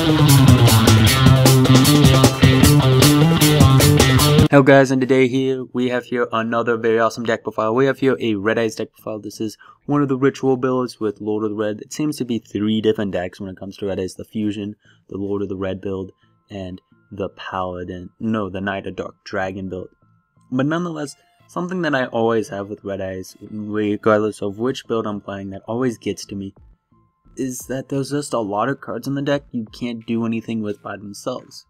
Hello guys, and today we have another very awesome deck profile. We have here a Red Eyes deck profile. This is one of the ritual builds with Lord of the Red. It seems to be 3 different decks when it comes to Red Eyes: the Fusion, the Lord of the Red build, and the the Knight of Dark Dragon build. But nonetheless, something that I always have with Red Eyes, regardless of which build I'm playing, that always gets to me, is that there's just a lot of cards in the deck you can't do anything with by themselves.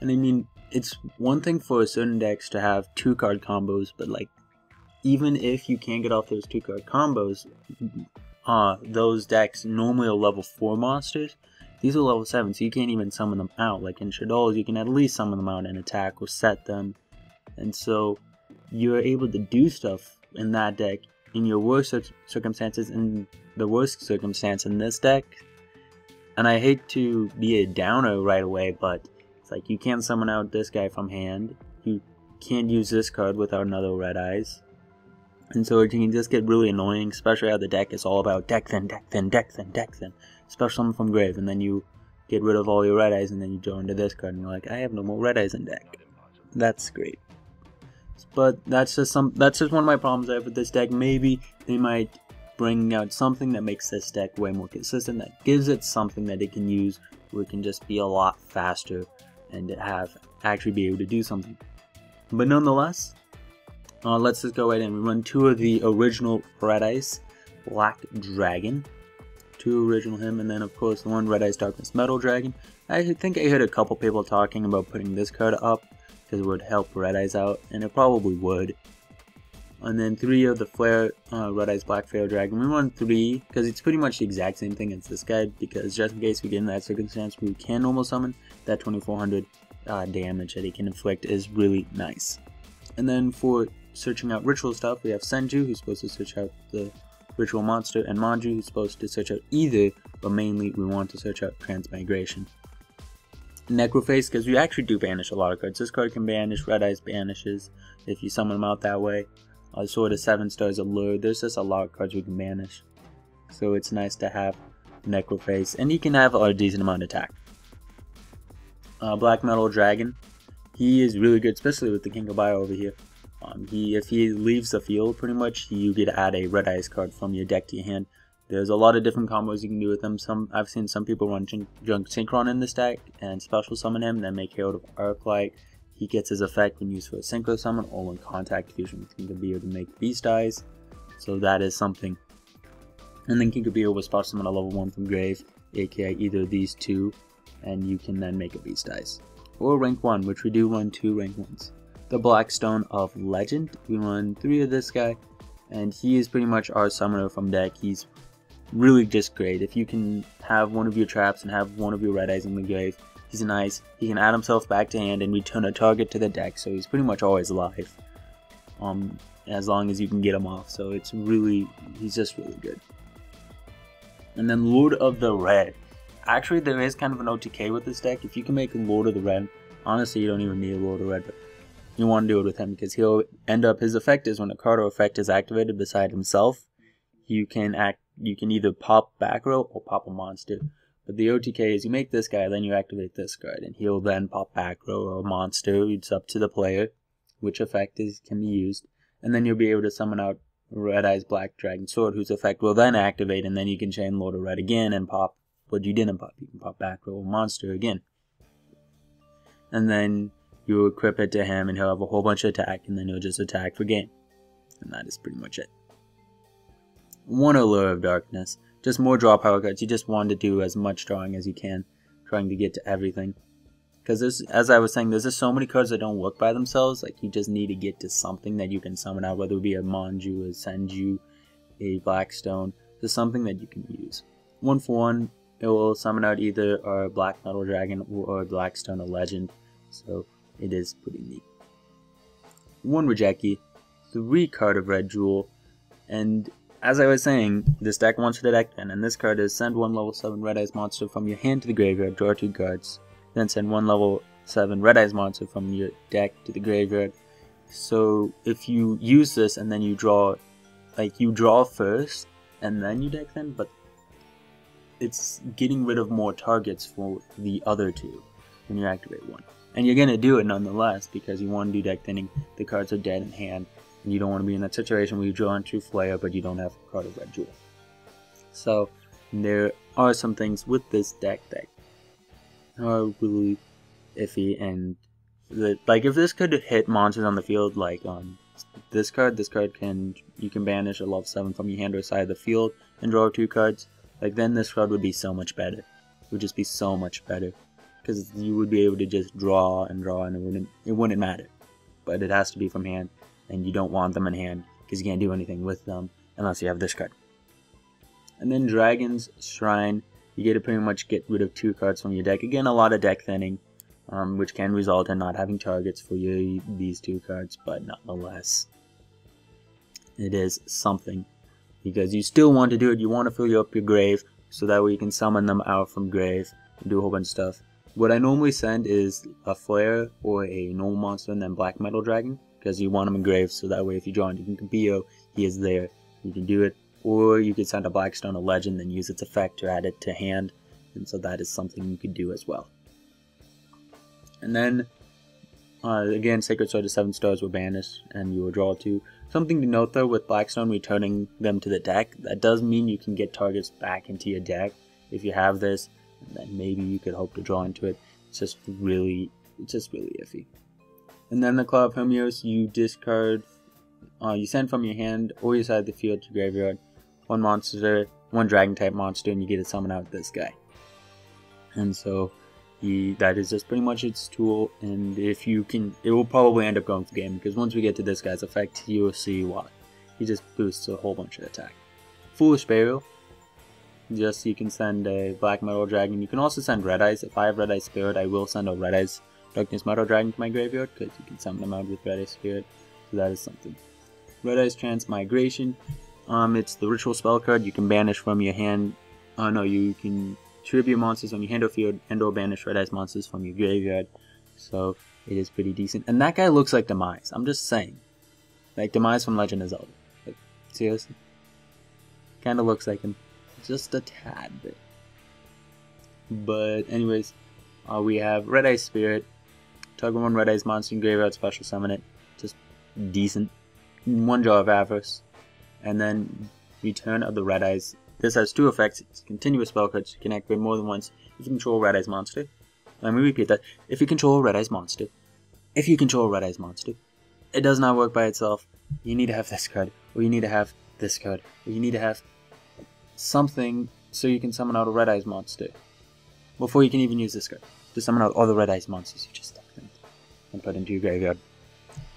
And I mean, it's one thing for certain decks to have 2-card combos, but like, even if you can't get off those 2-card combos, those decks normally are level 4 monsters. These are level 7, so you can't even summon them out. Like in Shadows, you can at least summon them out and attack or set them. And so you're able to do stuff in that deck in your worst circumstances, in the worst circumstance in this deck. And I hate to be a downer right away, but it's like you can't summon out this guy from hand. You can't use this card without another Red Eyes. And so it can just get really annoying, especially how the deck is all about deck thin, deck thin, deck thin, deck thin. Special summon from grave, and then you get rid of all your Red Eyes, and then you go into this card, and you're like, I have no more Red Eyes in deck. That's great. But that's just one of my problems I have with this deck. Maybe they might bring out something that makes this deck way more consistent, that gives it something that it can use, where it can just be a lot faster and actually be able to do something. But nonetheless, let's just go ahead and run 2 of the original Red Eyes Black Dragon, 2 original him, and then of course 1 Red Eyes Darkness Metal Dragon. I think I heard a couple people talking about putting this card up because it would help Red Eyes out, and it probably would. And then 3 of the Flare Red Eyes Black Flare Dragon. We run 3 because it's pretty much the exact same thing as this guy, because just in case we get in that circumstance where we can normal summon, that 2400 damage that he can inflict is really nice. And then for searching out ritual stuff, we have Senju, who's supposed to search out the ritual monster, and Manju, who's supposed to search out either, but mainly we want to search out Transmigration. Necroface, because we actually do banish a lot of cards. This card can banish, Red Eyes banishes if you summon them out that way. Sword of 7 Stars Allure. There's just a lot of cards we can banish, so it's nice to have Necroface, and he can have a decent amount of attack. Black Metal Dragon, he is really good, especially with the King of Bio over here. If he leaves the field, pretty much, you get to add a Red Eyes card from your deck to your hand. There's a lot of different combos you can do with him. I've seen some people run Junk Synchron in this deck and special summon him, then make Herald of Arclight. He gets his effect when used for a Synchro Summon or when Contact Fusion with King of Bio to make Beast Eyes. So that is something. And then King of Bio will special summon a level 1 from Grave, aka either of these 2, and you can then make a Beast Eyes. Or rank 1, which we do run 2 rank 1s. The Blackstone of Legend, we run 3 of this guy, and he is pretty much our summoner from deck. He's really just great. If you can have one of your traps and have one of your Red Eyes in the grave, he's nice. He can add himself back to hand and return a target to the deck, so he's pretty much always alive. As long as you can get him off, so he's just really good. And then Lord of the Red. Actually, there is kind of an OTK with this deck. If you can make a Lord of the Red, honestly, you don't even need a Lord of the Red, but you want to do it with him because he'll end up, his effect is when a card or effect is activated beside himself, you can either pop back row or pop a monster. But the OTK is you make this guy, then you activate this card, and he'll then pop back row or a monster. It's up to the player which effect can be used, and then you'll be able to summon out Red Eyes Black Dragon Sword, whose effect will then activate, and then you can chain Lord of Red again and pop what you didn't pop. You can pop back row or monster again, and then you equip it to him, and he'll have a whole bunch of attack, and then he'll just attack for game, and that is pretty much it. 1 Allure of Darkness. Just more draw power cards. You just want to do as much drawing as you can, trying to get to everything. Because as I was saying, there's just so many cards that don't work by themselves. Like, you just need to get to something that you can summon out, whether it be a Manju, a Senju, a Blackstone. Just something that you can use. 1 for 1, it will summon out either our Black Metal Dragon or Blackstone, a Legend. So it is pretty neat. 1 Rejeki, 3 card of Red Jewel, and as I was saying, this deck wants to deck then, and this card is send 1 level 7 Red Eyes monster from your hand to the graveyard, draw 2 cards. Then send 1 level 7 Red Eyes monster from your deck to the graveyard. So if you use this and then you draw, like you draw first and then you deck then, but it's getting rid of more targets for the other two when you activate one. And you're gonna do it nonetheless because you want to do deck thinning. The cards are dead in hand, and you don't want to be in that situation where you draw into Flare but you don't have a card of Red Jewel. So there are some things with this deck that are really iffy, and like if this could hit monsters on the field, like this card you can banish a level 7 from your hand or side of the field and draw 2 cards. Like then this card would be so much better. It would just be so much better because you would be able to just draw and it wouldn't matter. But it has to be from hand, and you don't want them in hand because you can't do anything with them unless you have this card. And then Dragon's Shrine, you get to pretty much get rid of 2 cards from your deck. Again, a lot of deck thinning, which can result in not having targets for these 2 cards, but nonetheless, it is something. Because you still want to do it, you want to fill up your grave, so that way you can summon them out from grave and do a whole bunch of stuff. What I normally send is a Flare or a normal monster and then Black Metal Dragon, because you want them in grave, so that way if you draw into Kinkabio, he is there. You can do it. Or you could send a Blackstone, a Legend, and use its effect to add it to hand, and so that is something you could do as well. And then, again, Sacred Sword to 7 stars will banish, and you will draw 2. Something to note though, with Blackstone returning them to the deck, that does mean you can get targets back into your deck. If you have this, then maybe you could hope to draw into it. It's just really iffy. And then the Claw of Hermios, you discard, you send from your hand or your side of the field to graveyard one monster, one dragon type monster, and you get to summon out this guy. And so that is just pretty much its tool, and if you can, it will probably end up going for game, because once we get to this guy's effect, you will see why. He just boosts a whole bunch of attack. Foolish Burial, just you can send a Black Metal Dragon. You can also send Red Eyes. If I have Red Eyes Spirit, I will send a Red Eyes Darkness Metal Dragon to my graveyard, because you can summon them out with Red Eyes Spirit, so that is something. Red Eyes Transmigration, it's the ritual spell card. You can banish from your hand. You can tribute monsters on your hand or field, and or banish Red Eyes monsters from your graveyard. So it is pretty decent. And that guy looks like Demise. I'm just saying, like Demise from Legend of Zelda. Like, seriously, kind of looks like him, just a tad bit. But anyways, we have Red Eyes Spirit. Target 1 Red Eyes monster in graveyard, special summon it. Just decent. 1 Jaw of Avarice. And then Return of the Red Eyes. This has 2 effects. It's continuous spell cards. You can activate more than once if you control a Red Eyes monster. Let me repeat that. If you control a Red Eyes monster. If you control a Red Eyes monster. It does not work by itself. You need to have this card. Or you need to have this card. Or you need to have something so you can summon out a Red Eyes monster. Before you can even use this card. To summon out all the Red Eyes monsters you just stuck them and put into your graveyard.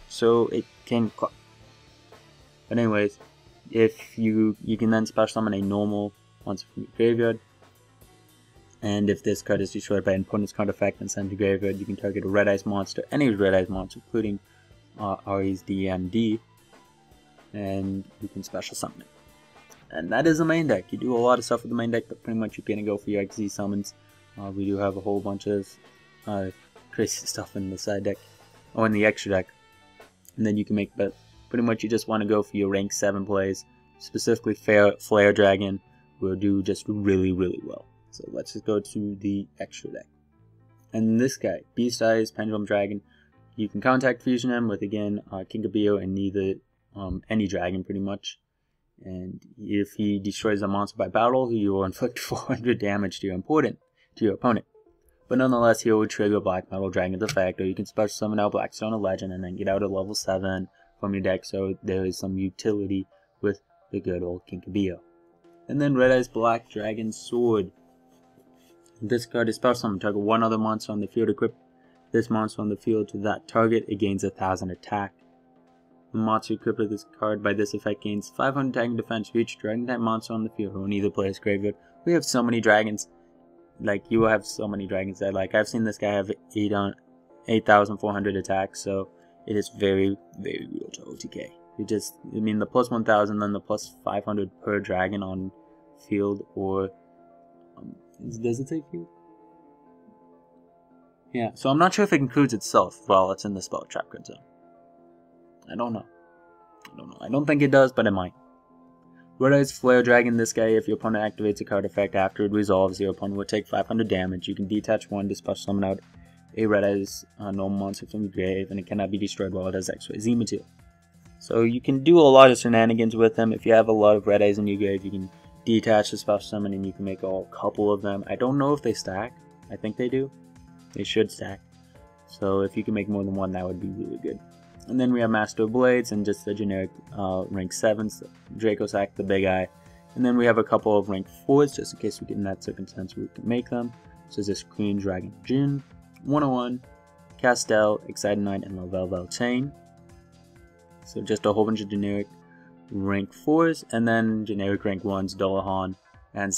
So it can clock. But anyways, if you can then special summon a normal monster from your graveyard, and if this card is destroyed by an opponent's card effect and sent to graveyard, you can target a Red Eyes monster, any Red Eyes monster, including Ari's DMD, and you can special summon it. And that is the main deck. You do a lot of stuff with the main deck, but pretty much you're gonna go for your XZ summons. We do have a whole bunch of crazy stuff in the side deck, or in the extra deck, and then you can make, but pretty much you just want to go for your rank 7 plays, specifically Flare Dragon will do just really well. So let's just go to the extra deck. And this guy, Beast Eyes, Pendulum Dragon, you can contact Fusion him with, again, Kinkabio and neither any dragon pretty much. And if he destroys a monster by battle, you will inflict 400 damage to your opponent. But nonetheless, he will trigger Black Metal Dragon's effect, or you can special summon out Blackstone, a Legend, and then get out at level 7 from your deck, so there is some utility with the good old Kinkabio. And then Red Eyes Black Dragon Sword. This card is special summon. Target 1 other monster on the field. Equip this monster on the field to that target. It gains 1000 attack. The monster equipped with this card by this effect gains 500 attack and defense for each dragon type monster on the field who in either player's graveyard. We have so many dragons. Like, you will have so many dragons that, like, I've seen this guy have 8,400 attack, so it is very real to OTK. The plus 1,000, then the plus 500 per dragon on field, or does it say field? Yeah, so I'm not sure if it includes itself while it's in the spell trap card zone. I don't know. I don't think it does, but it might. Red Eyes Flare Dragon. This guy, if your opponent activates a card effect after it resolves, your opponent will take 500 damage. You can detach 1 to special summon out a Red Eyes normal monster from your grave, and it cannot be destroyed while it has XYZ material. So you can do a lot of shenanigans with them. If you have a lot of Red Eyes in your grave, you can detach the special summon and you can make a couple of them. I don't know if they stack. I think they do. They should stack. So if you can make more than one, that would be really good. And then we have Master of Blades and just the generic rank 7s, Draco Sack, the big eye. And then we have a couple of rank 4s, just in case we get in that circumstance where we can make them. So this Queen Dragon Jin, 101, Castel, Excited Knight, and Lavelle Beltane. So just a whole bunch of generic rank 4s, and then generic rank 1s, Dullahan, and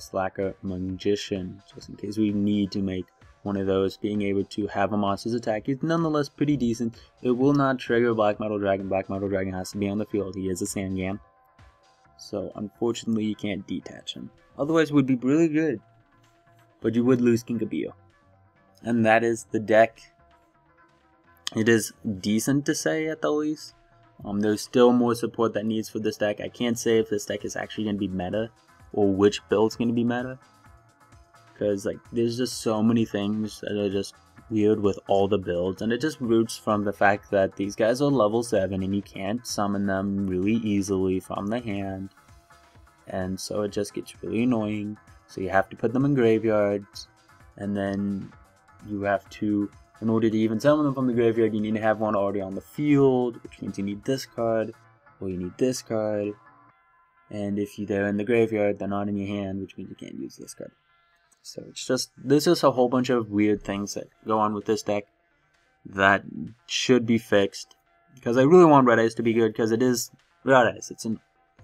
Slacker Magician, just in case we need to make one of those. Being able to have a monster's attack is nonetheless pretty decent. It will not trigger Black Metal Dragon. Black Metal Dragon has to be on the field. He is a Sangam. So unfortunately you can't detach him. Otherwise it would be really good. But you would lose Kinkabillo. And that is the deck. It is decent to say at the least. There's still more support that needs for this deck. I can't say if this deck is actually going to be meta or which build's going to be meta. Because like there's just so many things that are just weird with all the builds, and it just roots from the fact that these guys are level 7 and you can't summon them really easily from the hand, and so it just gets really annoying. So you have to put them in graveyards, and then you have to, in order to even summon them from the graveyard, you need to have one already on the field, which means you need this card, or you need this card, and if they're in the graveyard, they're not in your hand, which means you can't use this card. So it's just, there's just a whole bunch of weird things that go on with this deck that should be fixed. Because I really want Red Eyes to be good, because it is Red Eyes.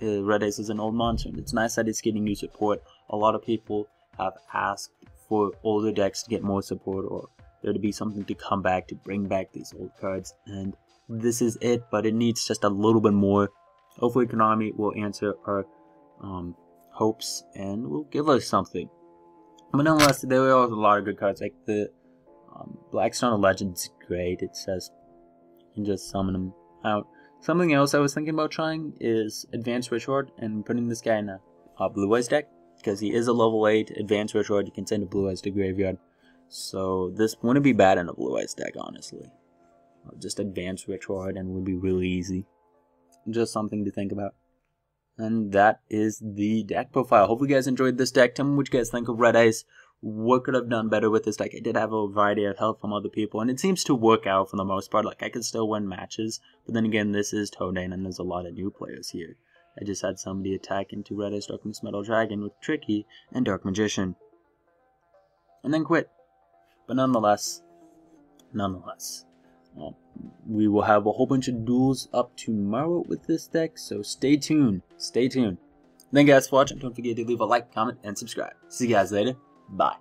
Red Eyes is an old monster, and it's nice that it's getting new support. A lot of people have asked for older decks to get more support, or there to be something to come back to bring back these old cards, and this is it, but it needs just a little bit more. Hopefully Konami will answer our hopes and will give us something. But nonetheless, there are a lot of good cards, like the Blackstone of Legends is great. It says you can just summon them out. Something else I was thinking about trying is Advanced Ritual and putting this guy in a Blue Eyes deck, because he is a level 8 Advanced Ritual. You can send a Blue Eyes to graveyard. So this wouldn't be bad in a Blue Eyes deck, honestly. Just Advanced Ritual and would be really easy. Just something to think about. And that is the deck profile. Hopefully you guys enjoyed this deck. Tell me what you guys think of Red Eyes. What could I have done better with this deck? I did have a variety of help from other people, and it seems to work out for the most part. Like, I could still win matches, but then again, this is Toadane, and there's a lot of new players here. I just had somebody attack into Red Eyes Darkness Metal Dragon with Tricky and Dark Magician, and then quit. But nonetheless, we will have a whole bunch of duels up tomorrow with this deck, so stay tuned. Thank you guys for watching. Don't forget to leave a like, comment, and subscribe. See you guys later. Bye.